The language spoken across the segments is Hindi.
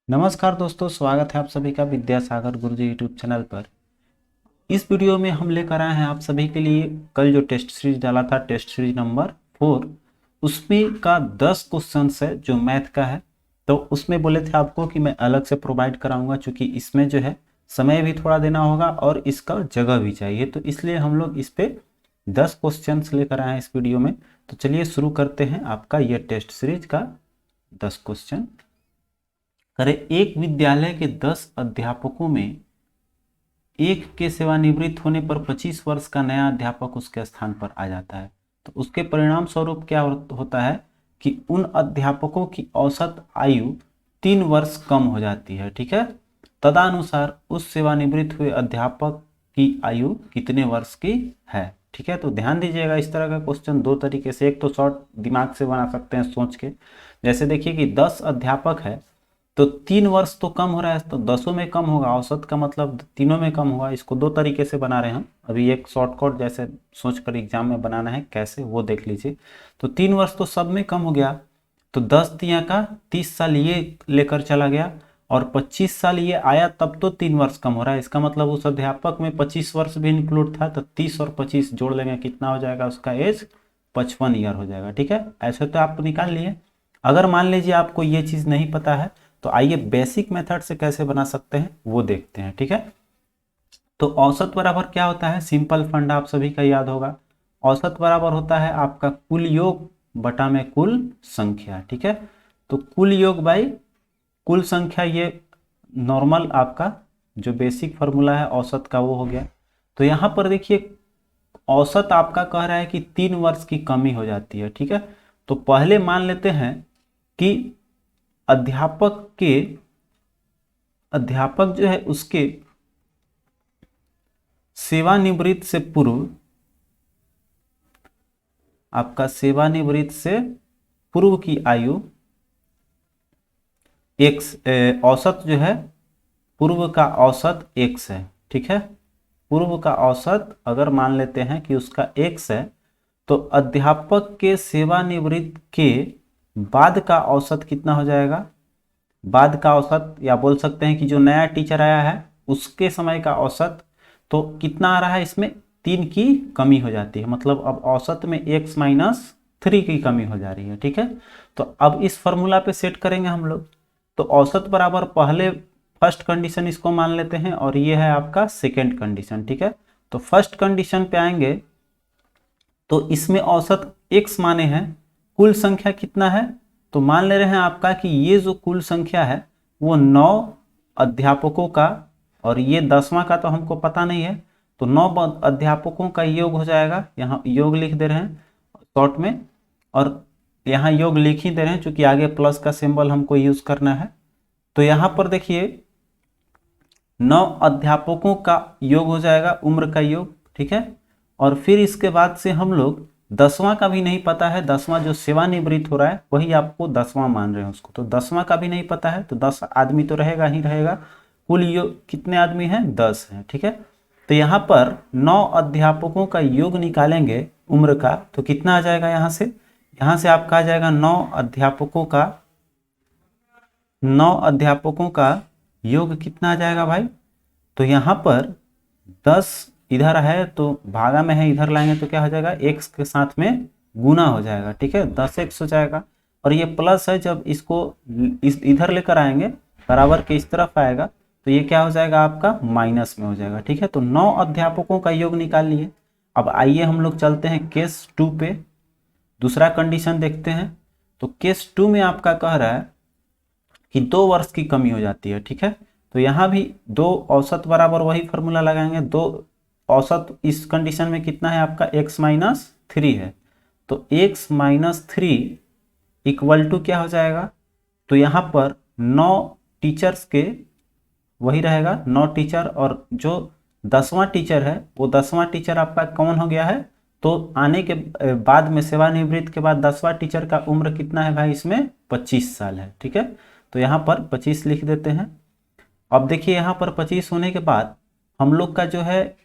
नमस्कार दोस्तों, स्वागत है आप सभी का विद्यासागर गुरुजी यूट्यूब चैनल पर। इस वीडियो में हम लेकर आए हैं आप सभी के लिए कल जो टेस्ट सीरीज डाला था, टेस्ट सीरीज नंबर 4, उसमें का 10 क्वेश्चन है जो मैथ का है। तो उसमें बोले थे आपको कि मैं अलग से प्रोवाइड कराऊंगा, क्योंकि इसमें जो है समय भी थोड़ा देना होगा और इसका जगह भी चाहिए, तो इसलिए हम लोग इस पे 10 क्वेश्चन लेकर आए हैं इस वीडियो में। तो चलिए शुरू करते हैं आपका यह टेस्ट सीरीज का 10 क्वेश्चन। करें, एक विद्यालय के 10 अध्यापकों में एक के सेवानिवृत्त होने पर 25 वर्ष का नया अध्यापक उसके स्थान पर आ जाता है। तो उसके परिणाम स्वरूप क्या होता है कि उन अध्यापकों की औसत आयु 3 वर्ष कम हो जाती है। ठीक है, तदनुसार उस सेवानिवृत्त हुए अध्यापक की आयु कितने वर्ष की है। ठीक है, तो ध्यान दीजिएगा, इस तरह का क्वेश्चन दो तरीके से, एक तो शॉर्ट दिमाग से बना सकते हैं सोच के। जैसे देखिए कि 10 अध्यापक है तो 3 वर्ष तो कम हो रहा है, तो 10 में कम होगा, औसत का मतलब तीनों में कम होगा। इसको दो तरीके से बना रहे हैं हम, अभी एक शॉर्टकट जैसे सोचकर एग्जाम में बनाना है कैसे वो देख लीजिए। तो 3 वर्ष तो सब में कम हो गया, तो 10 तिया का 30 साल ये लेकर चला गया और 25 साल ये आया, तब तो 3 वर्ष कम हो रहा है। इसका मतलब उस अध्यापक में 25 वर्ष भी इंक्लूड था, तो 30 और 25 जोड़ लेंगे, कितना हो जाएगा, उसका एज 55 ईयर हो जाएगा। ठीक है, ऐसे तो आप निकाल लिए। अगर मान लीजिए आपको ये चीज़ नहीं पता है तो आइए बेसिक मेथड से कैसे बना सकते हैं वो देखते हैं। ठीक है, तो औसत बराबर क्या होता है, सिंपल फंडा आप सभी का याद होगा। औसत बराबर होता है आपका कुल योग बटा में कुल संख्या। ठीक है, तो कुल योग बाई कुल संख्या, ये नॉर्मल आपका जो बेसिक फॉर्मूला है औसत का वो हो गया। तो यहाँ पर देखिए औसत आपका कह रहा है कि 3 वर्ष की कमी हो जाती है। ठीक है, तो पहले मान लेते हैं कि अध्यापक जो है उसके सेवानिवृत्त से पूर्व, आपका सेवानिवृत्त से पूर्व की आयु एक्स, औसत जो है पूर्व का औसत एक्स है। ठीक है, पूर्व का औसत अगर मान लेते हैं कि उसका एक्स है, तो अध्यापक के सेवानिवृत्त के बाद का औसत कितना हो जाएगा, बाद का औसत, या बोल सकते हैं कि जो नया टीचर आया है उसके समय का औसत, तो कितना आ रहा है, इसमें 3 की कमी हो जाती है, मतलब अब औसत में x माइनस 3 की कमी हो जा रही है। ठीक है, तो अब इस फॉर्मूला पे सेट करेंगे हम लोग। तो औसत बराबर पहले फर्स्ट कंडीशन इसको मान लेते हैं और ये है आपका सेकेंड कंडीशन। ठीक है, तो फर्स्ट कंडीशन पे आएंगे तो इसमें औसत x माने हैं, कुल संख्या कितना है, तो मान ले रहे हैं आपका कि ये जो कुल संख्या है वो 9 अध्यापकों का, और ये 10वां का तो हमको पता नहीं है, तो 9 अध्यापकों का योग हो जाएगा। यहाँ योग लिख दे रहे हैं शॉर्ट में, और यहाँ योग लिख ही दे रहे हैं क्योंकि आगे प्लस का सिंबल हमको यूज करना है। तो यहाँ पर देखिए 9 अध्यापकों का योग हो जाएगा, उम्र का योग। ठीक है, और फिर इसके बाद से हम लोग 10वां का भी नहीं पता है, 10वां जो सेवानिवृत्त हो रहा है वही आपको 10वां मान रहे हैं उसको, तो 10वां का भी नहीं पता है, तो 10 आदमी तो रहेगा ही रहेगा। कुल योग कितने आदमी हैं, 10 हैं। ठीक है, तो यहाँ पर 9 अध्यापकों का योग निकालेंगे उम्र का, तो कितना आ जाएगा, यहाँ से आपका आ जाएगा 9 अध्यापकों का योग कितना आ जाएगा भाई, तो यहाँ पर 10 इधर है तो भागा में है, इधर लाएंगे तो क्या हो जाएगा, x के साथ में गुना हो जाएगा। ठीक है, 10x हो जाएगा, और ये प्लस है, जब इसको इधर लेकर आएंगे बराबर के इस तरफ आएगा तो ये क्या हो जाएगा, आपका माइनस में हो जाएगा। ठीक है, तो 9 अध्यापकों का योग निकाल लिए। अब आइए हम लोग चलते हैं केस 2 पे, दूसरा कंडीशन देखते हैं। तो केस 2 में आपका कह रहा है कि 2 वर्ष की कमी हो जाती है। ठीक है, तो यहाँ भी 2 औसत बराबर वही फॉर्मूला लगाएंगे, 2 औसत इस कंडीशन में कितना है आपका, x माइनस 3 है, तो x माइनस 3 इक्वल टू क्या हो जाएगा, तो यहाँ पर 9 टीचर्स के वही रहेगा, 9 टीचर, और जो 10वां टीचर है वो 10वां टीचर आपका कौन हो गया है, तो आने के बाद में सेवानिवृत्त के बाद 10वां टीचर का उम्र कितना है भाई, इसमें 25 साल है। ठीक है, तो यहाँ पर 25 लिख देते हैं। अब देखिए यहाँ पर 25 होने के बाद हम लोग का जो है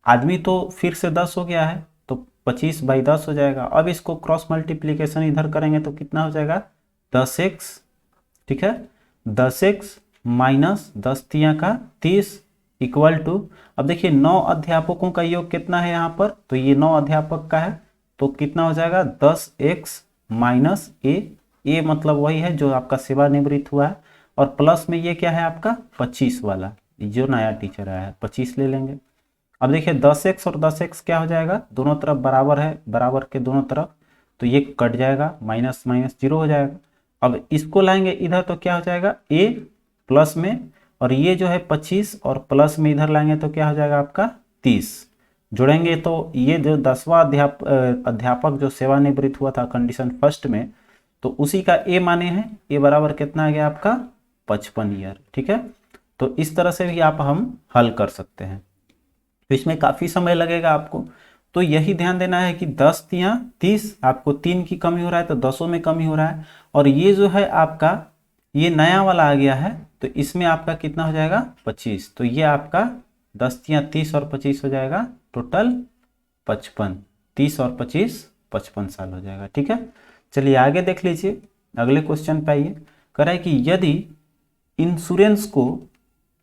आदमी तो फिर से 10 हो गया है, तो 25/10 हो जाएगा। अब इसको क्रॉस मल्टीप्लीकेशन इधर करेंगे तो कितना हो जाएगा, 10x। ठीक है, 10x माइनस 10 तिया का 30 इक्वल टू, अब देखिए 9 अध्यापकों का योग कितना है यहाँ पर, तो ये 9 अध्यापक का है, तो कितना हो जाएगा 10x माइनस ए मतलब वही है जो आपका सेवानिवृत्त हुआ है, और प्लस में ये क्या है आपका 25 वाला, जो नया टीचर आया है 25 ले लेंगे। अब देखिए 10x और 10x क्या हो जाएगा, दोनों तरफ बराबर है, बराबर के दोनों तरफ, तो ये कट जाएगा, माइनस माइनस 0 हो जाएगा। अब इसको लाएंगे इधर तो क्या हो जाएगा a प्लस में, और ये जो है 25 और प्लस में इधर लाएंगे तो क्या हो जाएगा आपका 30, जोड़ेंगे तो ये जो 10वां अध्यापक जो सेवानिवृत्त हुआ था कंडीशन फर्स्ट में, तो उसी का ए माने हैं, ए बराबर कितना आ गया आपका 55 ईयर। ठीक है, तो इस तरह से भी आप हम हल कर सकते हैं, तो इसमें काफ़ी समय लगेगा आपको, तो यही ध्यान देना है कि 10 तिया 30, आपको 3 की कमी हो रहा है तो 10 में कमी हो रहा है, और ये जो है आपका ये नया वाला आ गया है, तो इसमें आपका कितना हो जाएगा 25, तो ये आपका 10 तिया 30 और 25 हो जाएगा टोटल 55, 30 और 25 55 साल हो जाएगा। ठीक है, चलिए आगे देख लीजिए, अगले क्वेश्चन पे आइए। कह रहा है कि यदि इंश्योरेंस को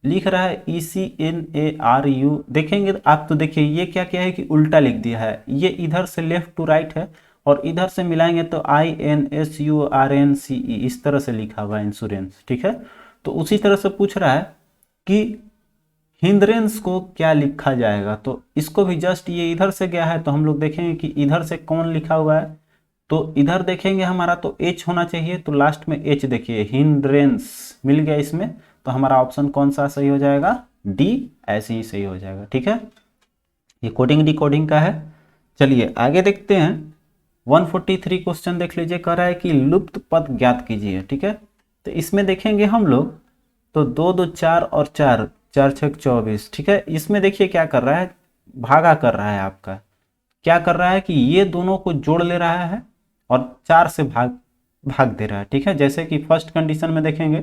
लिख रहा है ECNARU, देखेंगे आप तो देखिए ये क्या क्या है कि उल्टा लिख दिया है, ये इधर से लेफ्ट टू राइट है और इधर से मिलाएंगे तो INSURNCE इस तरह से लिखा हुआ है इंश्योरेंस। ठीक है, तो उसी तरह से पूछ रहा है कि हिंद्रेंस को क्या लिखा जाएगा, तो इसको भी जस्ट ये इधर से गया है तो हम लोग देखेंगे कि इधर से कौन लिखा हुआ है, तो इधर देखेंगे हमारा तो H होना चाहिए, तो लास्ट में H देखिए हिंड्रेंस मिल गया इसमें, तो हमारा ऑप्शन कौन सा सही हो जाएगा, डी ऐसे ही सही हो जाएगा। ठीक है, ये कोडिंग डिकोडिंग का है। चलिए आगे देखते हैं, 143 क्वेश्चन देख लीजिए, कह रहा है कि लुप्त पद ज्ञात कीजिए। ठीक है, तो इसमें देखेंगे हम लोग तो 2 2 4 और 4 4 6 24। ठीक है, इसमें देखिए क्या कर रहा है, भागा कर रहा है आपका, क्या कर रहा है कि ये दोनों को जोड़ ले रहा है और 4 से भाग दे रहा है। ठीक है, जैसे कि फर्स्ट कंडीशन में देखेंगे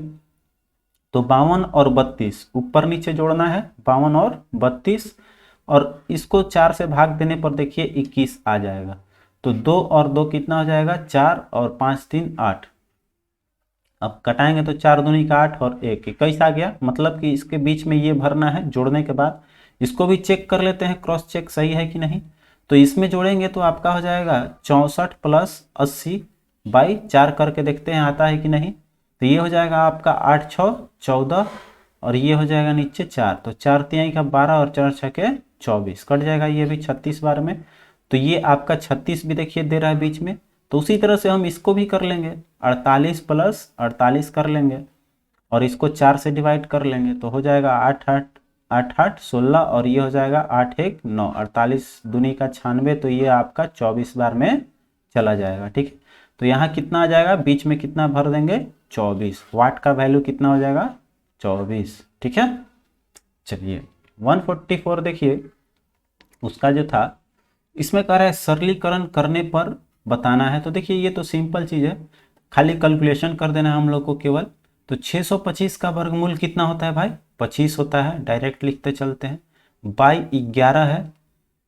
तो 52 और 32 ऊपर नीचे जोड़ना है, 52 और 32, और इसको 4 से भाग देने पर देखिए 21 आ जाएगा, तो 2 और 2 कितना हो जाएगा 4 और 5 3 8, अब कटाएंगे तो 4 दूनी का 8 और 1 21 आ गया, मतलब कि इसके बीच में ये भरना है जोड़ने के बाद। इसको भी चेक कर लेते हैं, क्रॉस चेक सही है कि नहीं, तो इसमें जोड़ेंगे तो आपका हो जाएगा 64 प्लस 80 बाई 4 करके देखते हैं आता है कि नहीं, तो ये हो जाएगा आपका 8 6 14, और ये हो जाएगा नीचे 4, तो 4 तिहाई का 12 और 4 6 के 24, कट जाएगा ये भी 36 बार में, तो ये आपका 36 भी देखिए दे रहा है बीच में, तो उसी तरह से हम इसको भी कर लेंगे, 48 प्लस 48 कर लेंगे और इसको 4 से डिवाइड कर लेंगे, तो हो जाएगा 8 8 8 8 16, और ये हो जाएगा 8 1 9, 48 दूनी का 96, तो ये आपका 24 बार में चला जाएगा। ठीक है, तो यहाँ कितना आ जाएगा, बीच में कितना भर देंगे 24, वाट का वैल्यू कितना हो जाएगा 24। ठीक है, चलिए 144 देखिए, उसका जो था इसमें कह रहा है सरलीकरण करने पर बताना है, तो देखिए ये तो सिंपल चीज़ है, खाली कैलकुलेशन कर देना है हम लोग को केवल, तो 625 का वर्गमूल कितना होता है भाई 25 होता है, डायरेक्ट लिखते चलते हैं, बाई 11 है,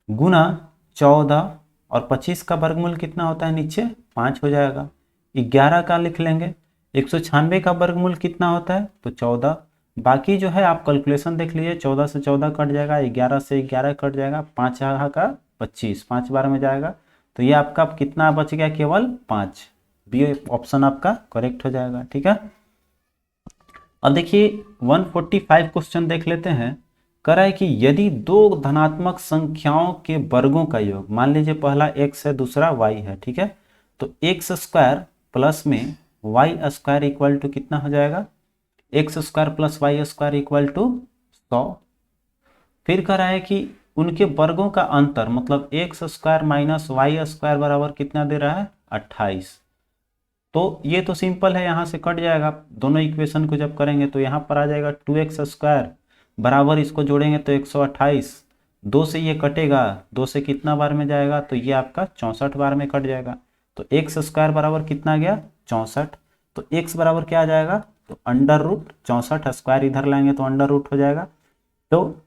गुना 14, और 25 का वर्गमूल कितना होता है नीचे 5 हो जाएगा, 11 का लिख लेंगे, 196 का वर्गमूल कितना होता है तो 14, बाकी जो है आप कैलकुलेशन देख लीजिए, 14 से 14 कट जाएगा, 11 से 11 कट जाएगा, 5 का 25, 5 बार में जाएगा, तो ये आपका कितना बच गया केवल 5, बी ऑप्शन आपका करेक्ट हो जाएगा। ठीक है, अब देखिए 145 क्वेश्चन देख लेते हैं, कह रहा है कि यदि दो धनात्मक संख्याओं के वर्गों का योग, मान लीजिए पहला x है दूसरा y है, ठीक है, तो x स्क्वायर प्लस में y स्क्वायर इक्वल टू कितना हो जाएगा, x square plus Y square equal to 100। फिर कह रहा है कि उनके वर्गों का अंतर, मतलब X square minus Y square बराबर कितना दे रहा है 28, तो ये तो सिंपल है, यहाँ से कट जाएगा, दोनों इक्वेशन को जब करेंगे तो यहाँ पर आ जाएगा 2x स्क्वायर बराबर, इसको जोड़ेंगे तो 128, 2 से ये कटेगा, 2 से कितना बार में जाएगा तो ये आपका 64 बार में कट जाएगा, तो एक्स स्क्वायर बराबर कितना गया 64, तो x बराबर क्या आ जाएगा तो अंडर रूट 64, स्क्वायर इधर लाएंगे तो अंडर रूट हो जाएगा, तो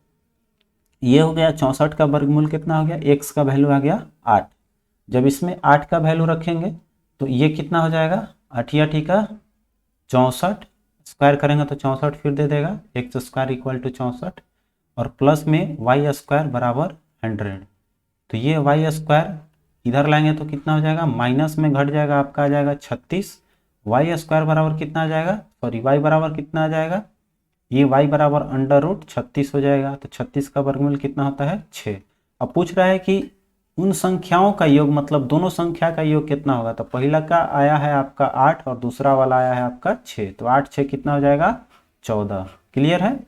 ये हो गया 64 का वर्गमूल कितना हो गया, x का वैल्यू आ गया 8, जब इसमें 8 का वैल्यू रखेंगे तो ये कितना हो जाएगा 8 या 8 का 64, स्क्वायर करेंगे तो 64 फिर दे देगा, एक्स स्क्वायर इक्वल टू 64, और प्लस में वाई स्क्वायर बराबर 100। तो ये वाई स्क्वायर इधर लाएंगे तो कितना हो जाएगा, माइनस में घट जाएगा, आपका आ जाएगा 36। वाई स्क्वायर बराबर कितना आ जाएगा, सॉरी वाई बराबर कितना आ जाएगा, ये वाई बराबर √36 हो जाएगा। तो 36 का वर्गमूल कितना होता है, 6। अब पूछ रहा है कि उन संख्याओं का योग, मतलब दोनों संख्या का योग कितना होगा। तो पहला का आया है आपका 8 और दूसरा वाला आया है आपका 6। तो 8 6 कितना हो जाएगा, 14। क्लियर है।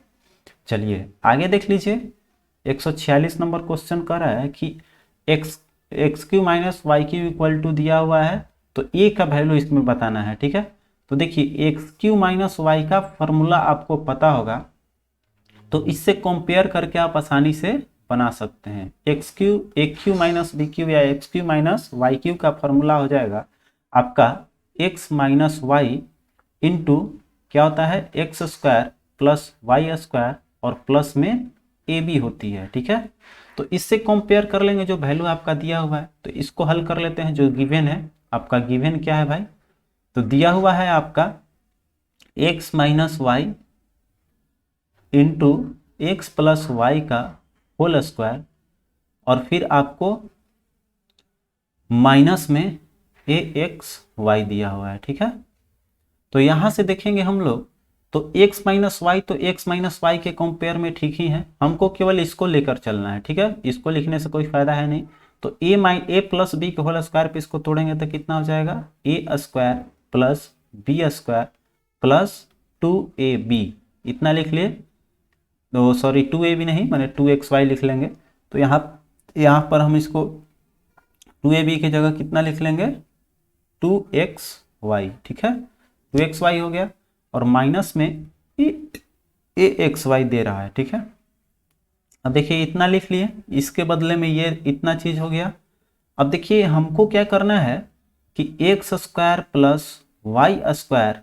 चलिए आगे देख लीजिए, 146 नंबर क्वेश्चन कर रहा है कि X Q minus Y Q equal to दिया हुआ है, तो ए का वैल्यू इसमें बताना है। ठीक है, तो देखिए एक्स क्यू माइनस वाई का फॉर्मूला आपको पता होगा, तो इससे कंपेयर करके आप आसानी से बना सकते हैं। X Q A Q minus B Q या X Q minus Y Q का फॉर्मूला हो जाएगा आपका एक्स माइनस वाई इंटू क्या होता है, X square plus Y square और प्लस में ए बी होती है। ठीक है, तो इससे कंपेयर कर लेंगे जो वैल्यू आपका दिया हुआ है। तो इसको हल कर लेते हैं, जो गिवन है आपका, गिवन क्या है भाई, तो दिया हुआ है आपका X minus Y into X plus Y का होल स्क्वायर, और फिर आपको माइनस में ए एक्स वाई दिया हुआ है। ठीक है, तो यहां से देखेंगे हम लोग, तो x माइनस वाई, तो x माइनस वाई के कंपेयर में ठीक ही है, हमको केवल इसको लेकर चलना है। ठीक है, इसको लिखने से कोई फायदा है नहीं। तो ए प्लस बी के होल स्क्वायर पे इसको तोड़ेंगे तो कितना हो जाएगा, A square plus B square plus 2ab, इतना लिख लिए। तो सॉरी 2ab नहीं, मैंने 2xy लिख लेंगे। तो यहाँ पर हम इसको 2ab की जगह कितना लिख लेंगे, 2xy। ठीक है, 2xy हो गया, और माइनस में ए एक्स वाई दे रहा है। ठीक है, अब देखिए इतना लिख लिए, इसके बदले में ये इतना चीज हो गया। अब देखिए हमको क्या करना है कि X square plus Y square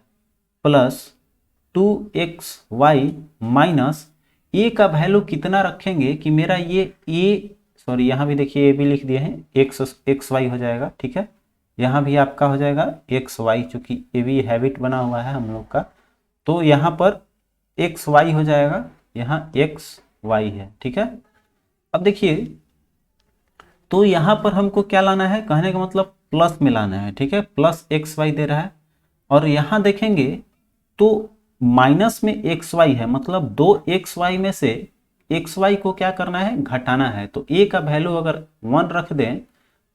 plus 2xy minus A का वैल्यू कितना रखेंगे कि मेरा ये ए, सॉरी यहाँ भी देखिए ए भी लिख दिए हैं, एक्स वाई हो जाएगा। ठीक है, यहाँ भी आपका हो जाएगा एक्स वाई, चूंकि ए भी हैबिट बना हुआ है हम लोग का, तो यहाँ पर एक्स वाई हो जाएगा, यहाँ एक्स वाई है। ठीक है, अब देखिए तो यहाँ पर हमको क्या लाना है, कहने का मतलब प्लस में लाना है। ठीक है, प्लस एक्स वाई दे रहा है, और यहाँ देखेंगे तो माइनस में एक्स वाई है, मतलब 2xy में से xy को क्या करना है, घटाना है। तो a का वैल्यू अगर 1 रख दें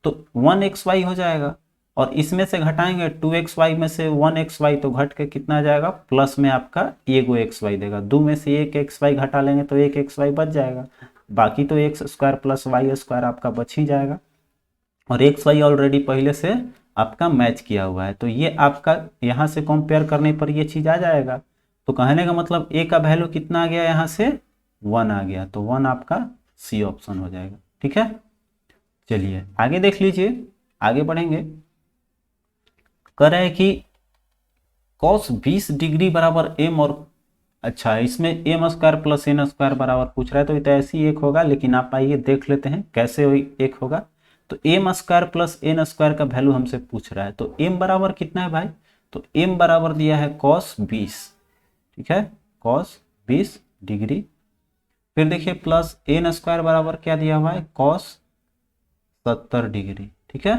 तो 1xy हो जाएगा, और इसमें से घटाएंगे 2xy में से 1xy, तो घट के कितना आ जाएगा, प्लस में आपका एगो xy देगा। 2 में से एक xy घटा लेंगे तो एक xy बच जाएगा, बाकी तो X square plus Y square आपका बच ही जाएगा, और xy ऑलरेडी पहले से आपका मैच किया हुआ है। तो ये आपका यहाँ से कंपेयर करने पर ये चीज आ जाएगा। तो कहने का मतलब a का वैल्यू कितना आ गया, यहाँ से 1 आ गया, तो 1 आपका सी ऑप्शन हो जाएगा। ठीक है, चलिए आगे देख लीजिए, आगे बढ़ेंगे। कह रहे हैं कि cos 20 डिग्री बराबर m, और अच्छा इसमें M square plus N square बराबर पूछ रहा है, तो ये तो ऐसे ही एक होगा, लेकिन आप आइए देख लेते हैं कैसे एक होगा। तो M square plus N square का वैल्यू हमसे पूछ रहा है, तो m बराबर कितना है भाई, तो m बराबर दिया है cos 20। ठीक है, cos 20 डिग्री, फिर देखिए प्लस एन स्क्वायर बराबर क्या दिया हुआ है, cos 70 डिग्री। ठीक है,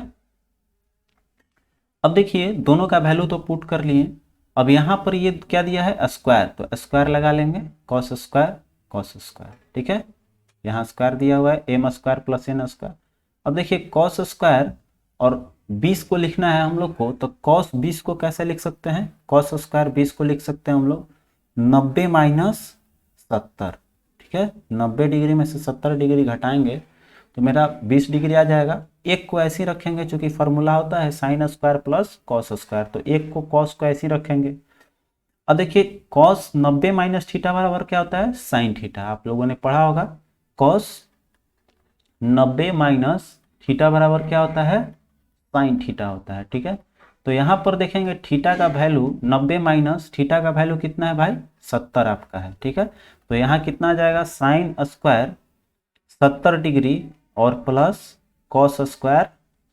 अब देखिए दोनों का वैल्यू तो पुट कर लिए, अब यहाँ पर ये क्या दिया है, स्क्वायर, तो स्क्वायर लगा लेंगे, cos स्क्वायर। ठीक है, यहाँ स्क्वायर दिया हुआ है, M square plus N square. अब देखिए cos स्क्वायर और 20 को लिखना है हम लोग को, तो cos 20 को कैसे लिख सकते हैं, cos स्क्वायर 20 को लिख सकते हैं हम लोग 90 माइनस 70। ठीक है, 90 डिग्री में से 70 डिग्री घटाएंगे तो मेरा 20 डिग्री आ जाएगा। एक को ऐसे रखेंगे, चूंकि फॉर्मूला होता है sine square plus cos square, तो एक को कॉस को ऐसे रखेंगे। अब देखिए कॉस 90 माइनस थीटा बराबर क्या होता है, साइन थीटा, आप लोगों ने पढ़ा होगा। कॉस 90 माइनस थीटा बराबर क्या होता है, साइन थीटा होता है। ठीक है, तो यहाँ पर देखेंगे थीटा का वैल्यू 90 माइनस थीटा का वैल्यू कितना है भाई, 70 आपका है। ठीक है, तो यहाँ कितना आ जाएगा, साइन स्क्वायर 70 डिग्री और प्लस कॉस स्क्वायर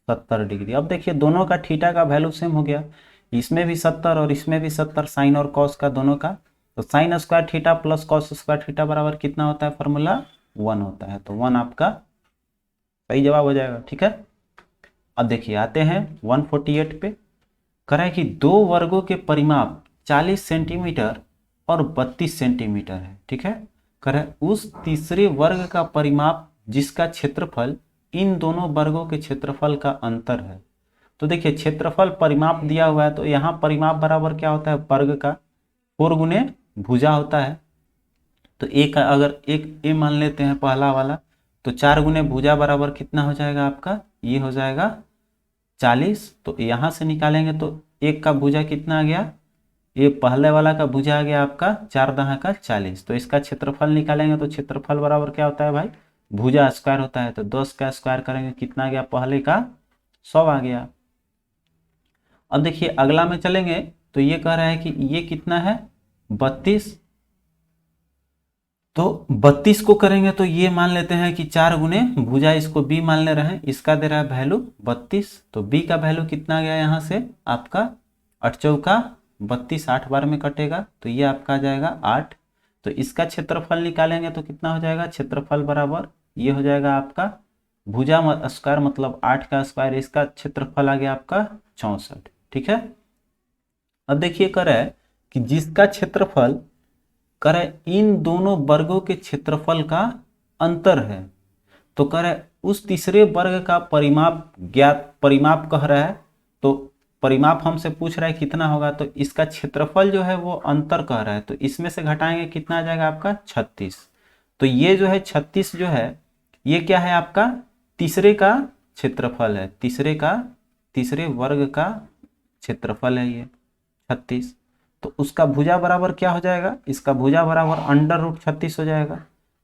70 डिग्री। अब देखिए दोनों का थीटा का वैल्यू सेम हो गया, इसमें भी 70 और इसमें भी 70, साइन और कॉस का दोनों का। तो sine square theta plus cos square theta बराबर कितना होता है, फॉर्मूला 1 होता है। तो 1 आपका सही जवाब हो जाएगा। ठीक है, अब देखिए आते हैं 148 पे। कह रहा है कि दो वर्गों के परिमाप 40 सेंटीमीटर और 32 सेंटीमीटर है। ठीक है, कह रहा है उस तीसरे वर्ग का परिमाप जिसका क्षेत्रफल इन दोनों वर्गों के क्षेत्रफल का अंतर है। तो देखिए क्षेत्रफल परिमाप दिया हुआ है, तो यहाँ परिमाप बराबर क्या होता है, वर्ग का 4 गुने भुजा होता है। तो एक अगर एक ए मान लेते हैं पहला वाला, तो 4 गुने भुजा बराबर कितना हो जाएगा आपका, ये हो जाएगा 40। तो यहाँ से निकालेंगे तो एक का भुजा कितना आ गया, ये पहले वाला का भुजा आ गया आपका 4 दहा का 40। तो इसका क्षेत्रफल निकालेंगे तो क्षेत्रफल बराबर क्या होता है भाई, भुजा स्क्वायर होता है। तो 10 का स्क्वायर करेंगे कितना आ गया, पहले का 100 आ गया। अब देखिए अगला में चलेंगे तो ये कह रहा है कि ये कितना है 32। तो 32 को करेंगे तो ये मान लेते हैं कि 4 गुने भुजा, इसको b मान ले रहे हैं, इसका दे रहा है वैल्यू 32। तो b का वैल्यू कितना गया यहाँ से आपका 8 चौका 32, 8 बार में कटेगा तो ये आपका आ जाएगा 8। तो इसका क्षेत्रफल निकालेंगे तो कितना हो जाएगा, क्षेत्रफल बराबर ये हो जाएगा आपका भुजा स्क्वायर मतलब 8 का स्क्वायर, इसका क्षेत्रफल आ गया आपका 64। ठीक है, अब देखिए कर रहा है कि जिसका क्षेत्रफल कर इन दोनों वर्गों के क्षेत्रफल का अंतर है। तो कह रहा है उस तीसरे वर्ग का परिमाप ज्ञात, परिमाप कह रहा है, तो परिमाप हमसे पूछ रहा है कितना होगा, तो इसका क्षेत्रफल जो है वो अंतर कह रहा है। तो इसमें से घटाएंगे कितना आ जाएगा आपका 36। तो ये जो है 36 जो है ये क्या है आपका तीसरे का क्षेत्रफल है, तीसरे वर्ग का क्षेत्रफल है ये 36। तो उसका भुजा बराबर क्या हो जाएगा, इसका भुजा बराबर अंडर रूट 36 हो जाएगा।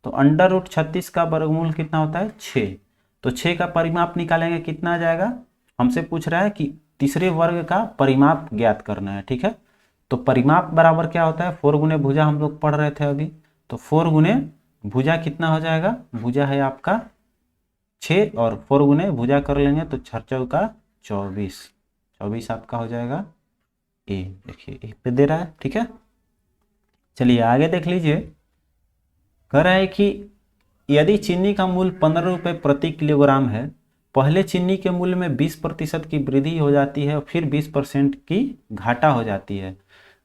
तो अंडर रूट 36 का वर्गमूल कितना होता है 6। तो 6 का परिमाप निकालेंगे कितना आ जाएगा, हमसे पूछ रहा है कि तीसरे वर्ग का परिमाप ज्ञात करना है। ठीक है, तो परिमाप बराबर क्या होता है 4 गुने भुजा, हम लोग पढ़ रहे थे अभी। तो 4 गुने भुजा कितना हो जाएगा, भुजा है आपका 6 और 4 गुने भुजा कर लेंगे तो 6 चौका 24 आपका हो जाएगा ए। देखिए ए पे दे रहा है। ठीक है, चलिए आगे देख लीजिए। कह रहा है कि यदि चीनी का मूल्य 15 रुपये प्रति किलोग्राम है, पहले चीनी के मूल्य में 20% की वृद्धि हो जाती है और फिर 20% की घाटा हो जाती है,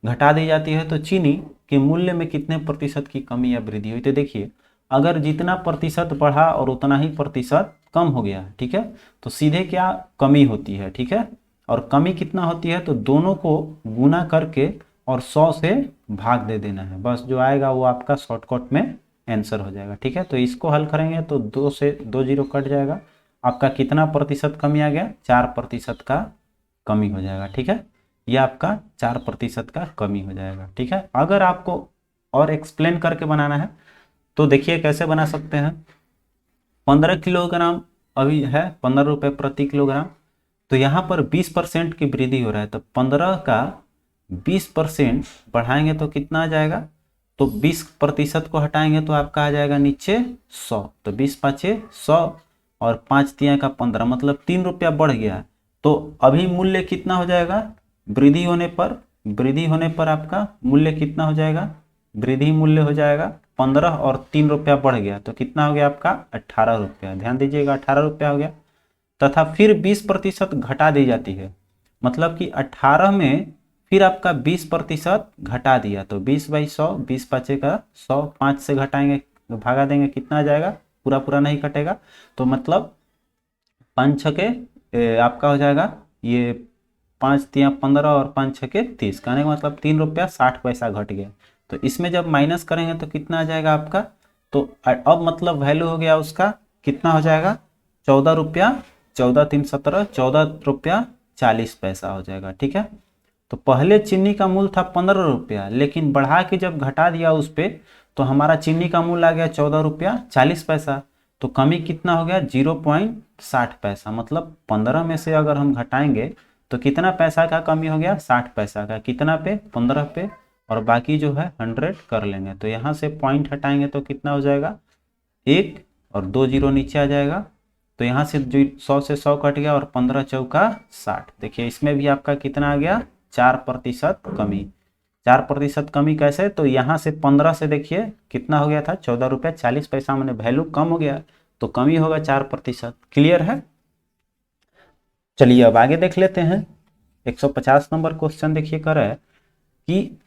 घटा दी जाती है, तो चीनी के मूल्य में कितने प्रतिशत की कमी या वृद्धि हुई। तो देखिए अगर जितना प्रतिशत बढ़ा और उतना ही प्रतिशत कम हो गया, ठीक है, तो सीधे क्या कमी होती है। ठीक है, और कमी कितना होती है, तो दोनों को गुना करके और 100 से भाग दे देना है, बस जो आएगा वो आपका शॉर्टकट में आंसर हो जाएगा। ठीक है, तो इसको हल करेंगे तो 2 से 2 जीरो कट जाएगा, आपका कितना प्रतिशत कमी आ गया, 4% का कमी हो जाएगा। ठीक है, ये आपका 4% का कमी हो जाएगा। ठीक है, अगर आपको और एक्सप्लेन करके बनाना है तो देखिए कैसे बना सकते हैं। 15 किलोग्राम अभी है 15 रुपये प्रति किलोग्राम, तो यहाँ पर 20% की वृद्धि हो रहा है, तो 15 का 20% बढ़ाएंगे तो कितना आ जाएगा, तो 20% को हटाएंगे तो आपका आ जाएगा नीचे 100। तो 20 पाँचे 100 और 5 तिया का 15, मतलब 3 रुपया बढ़ गया। तो अभी मूल्य कितना हो जाएगा, वृद्धि होने पर आपका मूल्य कितना हो जाएगा, वृद्धि मूल्य हो जाएगा 15 और 3 रुपया बढ़ गया तो कितना हो गया आपका 18 रुपया। ध्यान दीजिएगा 18 रुपया हो गया। तथा फिर 20% घटा दी जाती है, मतलब कि 18 में फिर आपका 20% घटा दिया, तो 20/100, 20 पाँचे का 100, 5 से घटाएंगे भागा देंगे कितना आ जाएगा, पूरा नहीं कटेगा, तो मतलब 5 छके आपका हो जाएगा ये 5 तिया 15 और 5 छके 30, कहने का मतलब 3 रुपया 60 पैसा घट गया। तो इसमें जब माइनस करेंगे तो कितना आ जाएगा आपका, तो अब मतलब वैल्यू हो गया उसका कितना हो जाएगा 14 रुपया, 14 3 17, 14 रुपया 40 पैसा हो जाएगा। ठीक है, तो पहले चीनी का मूल्य था 15 रुपया, लेकिन बढ़ा के जब घटा दिया उस पर तो हमारा चीनी का मूल्य आ गया 14 रुपया 40 पैसा। तो कमी कितना हो गया 0.60 पैसा, मतलब 15 में से अगर हम घटाएंगे तो कितना पैसा का कमी हो गया 60 पैसा का, कितना पे 15 पे, और बाकी जो है 100 कर लेंगे। तो यहाँ से पॉइंट हटाएंगे तो कितना हो जाएगा 1 और 2 जीरो नीचे आ जाएगा। तो यहाँ से 100 से 100 कट गया और 15 चौका 60। देखिए इसमें भी आपका कितना आ गया 4% कमी। 4% कमी कैसे, तो यहाँ से 15 से देखिए कितना हो गया था, 14 रुपया 40 पैसा, मैंने वैल्यू कम हो गया तो कमी होगा 4%। क्लियर है। चलिए अब आगे देख लेते हैं। 150 नंबर क्वेश्चन देखिए कर है कि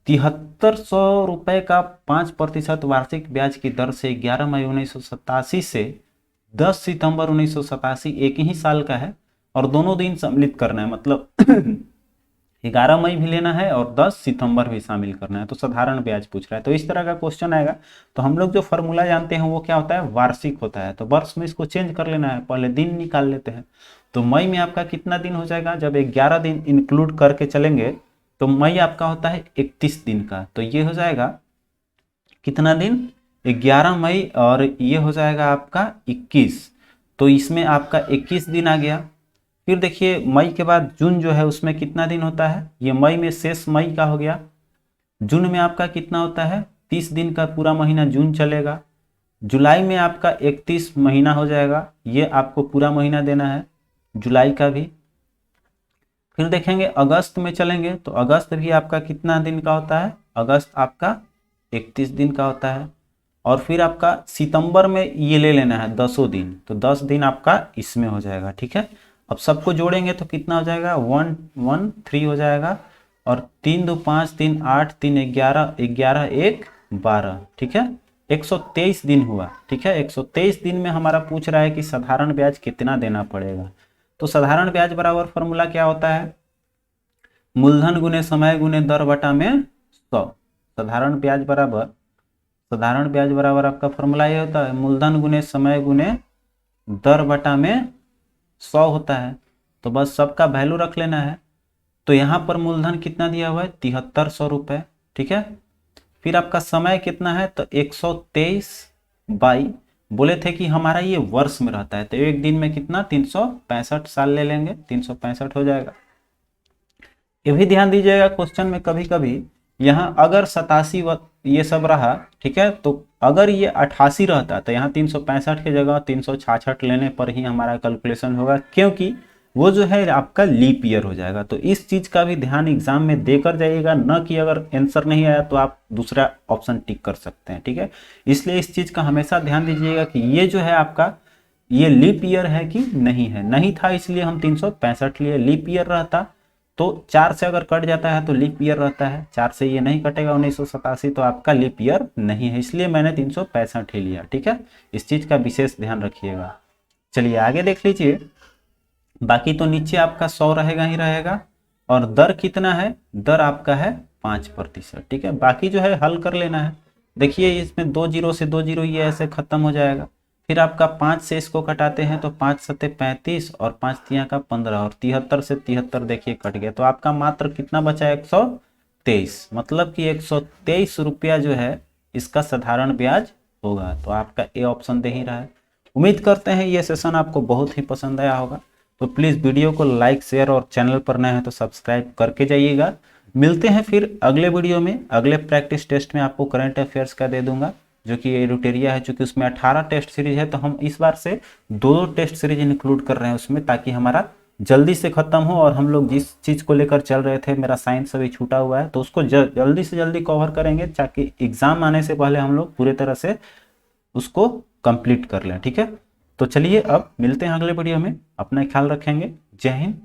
7300 रुपये का 5% वार्षिक ब्याज की दर से 11 मई 1987 से 10 सितंबर 1987 एक ही साल का है और दोनों दिन सम्मिलित करना है, मतलब 11 मई भी लेना है और 10 सितंबर भी शामिल करना है। तो साधारण ब्याज पूछ रहा है, तो इस तरह का क्वेश्चन आएगा। तो हम लोग जो फॉर्मूला जानते हैं वो क्या होता है, वार्षिक होता है। तो वर्ष में इसको चेंज कर लेना है, पहले दिन निकाल लेते हैं। तो मई में आपका कितना दिन हो जाएगा, जब 11 दिन इंक्लूड करके चलेंगे तो मई आपका होता है 31 दिन का। तो ये हो जाएगा कितना दिन, 11 मई और ये हो जाएगा आपका 21। तो इसमें आपका 21 दिन आ गया। फिर देखिए मई के बाद जून जो है उसमें कितना दिन होता है, ये मई में शेष मई का हो गया। जून में आपका कितना होता है, 30 दिन का पूरा महीना जून चलेगा। जुलाई में आपका 31 महीना हो जाएगा, ये आपको पूरा महीना देना है जुलाई का भी। फिर देखेंगे अगस्त में चलेंगे तो अगस्त भी आपका कितना दिन का होता है, अगस्त आपका 31 दिन का होता है। और फिर आपका सितंबर में ये ले लेना है 10 दिन, तो 10 दिन आपका इसमें हो जाएगा। ठीक है, अब सबको जोड़ेंगे तो कितना हो जाएगा, 113 हो जाएगा और 3 2 5 3 8 3 11 11 1 12। ठीक है, 123 दिन हुआ। ठीक है, 123 दिन में हमारा पूछ रहा है कि साधारण ब्याज कितना देना पड़ेगा। तो साधारण ब्याज बराबर फॉर्मूला क्या होता है, मूलधन गुने समय गुने दर बटा में 100। साधारण ब्याज बराबर आपका फॉर्मूला ये होता है, मूलधन गुने समय गुने दर बटा में 100 होता है। तो बस सबका वैल्यू रख लेना है। तो यहाँ पर मूलधन कितना दिया हुआ है, 7300 रुपये। ठीक है, फिर आपका समय कितना है, तो 123 बाई, बोले थे कि हमारा ये वर्ष में रहता है तो एक दिन में कितना 365 साल ले लेंगे, 365 हो जाएगा। ये भी ध्यान दीजिएगा क्वेश्चन में कभी कभी यहाँ अगर 87 ये सब रहा, ठीक है, तो अगर ये 88 रहता तो यहाँ 365 की जगह 366 लेने पर ही हमारा कैलकुलेशन होगा, क्योंकि वो जो है आपका लीप ईयर हो जाएगा। तो इस चीज का भी ध्यान एग्जाम में देकर जाइएगा, न कि अगर आंसर नहीं आया तो आप दूसरा ऑप्शन टिक कर सकते हैं। ठीक है, इसलिए इस चीज का हमेशा ध्यान दीजिएगा कि ये जो है आपका ये लीप ईयर है कि नहीं है। नहीं था इसलिए हम 365 लिए, लीप ईयर रहता तो 4 से अगर कट जाता है तो लीप ईयर रहता है, 4 से ये नहीं कटेगा 1987 तो आपका लीप ईयर नहीं है, इसलिए मैंने 365 ही लिया। ठीक है, इस चीज का विशेष ध्यान रखिएगा। चलिए आगे देख लीजिए। बाकी तो नीचे आपका 100 रहेगा ही रहेगा और दर कितना है, दर आपका है 5%। ठीक है, बाकी जो है हल कर लेना है। देखिए इसमें 2 जीरो से 2 जीरो ये ऐसे खत्म हो जाएगा। फिर आपका 5 से इसको कटाते हैं तो 5 सत्ते 35 और 5 तिया का 15 और 73 से 73 देखिए कट गया, तो आपका मात्र कितना बचा, 123। मतलब कि 123 रुपया जो है इसका साधारण ब्याज होगा। तो आपका ए ऑप्शन दे ही रहा है। उम्मीद करते हैं ये सेशन आपको बहुत ही पसंद आया होगा। तो प्लीज़ वीडियो को लाइक शेयर और चैनल पर नए हैं तो सब्सक्राइब करके जाइएगा। मिलते हैं फिर अगले वीडियो में। अगले प्रैक्टिस टेस्ट में आपको करंट अफेयर्स का दे दूंगा, जो कि एडुटेरिया है। चूंकि उसमें 18 टेस्ट सीरीज है तो हम इस बार से 2 टेस्ट सीरीज इंक्लूड कर रहे हैं उसमें, ताकि हमारा जल्दी से खत्म हो। और हम लोग जिस चीज़ को लेकर चल रहे थे, मेरा साइंस अभी छूटा हुआ है, तो उसको जल्दी से जल्दी कवर करेंगे ताकि एग्जाम आने से पहले हम लोग पूरे तरह से उसको कंप्लीट कर लें। ठीक है, तो चलिए अब मिलते हैं अगले वीडियो में। अपना ख्याल रखेंगे। जय हिंद।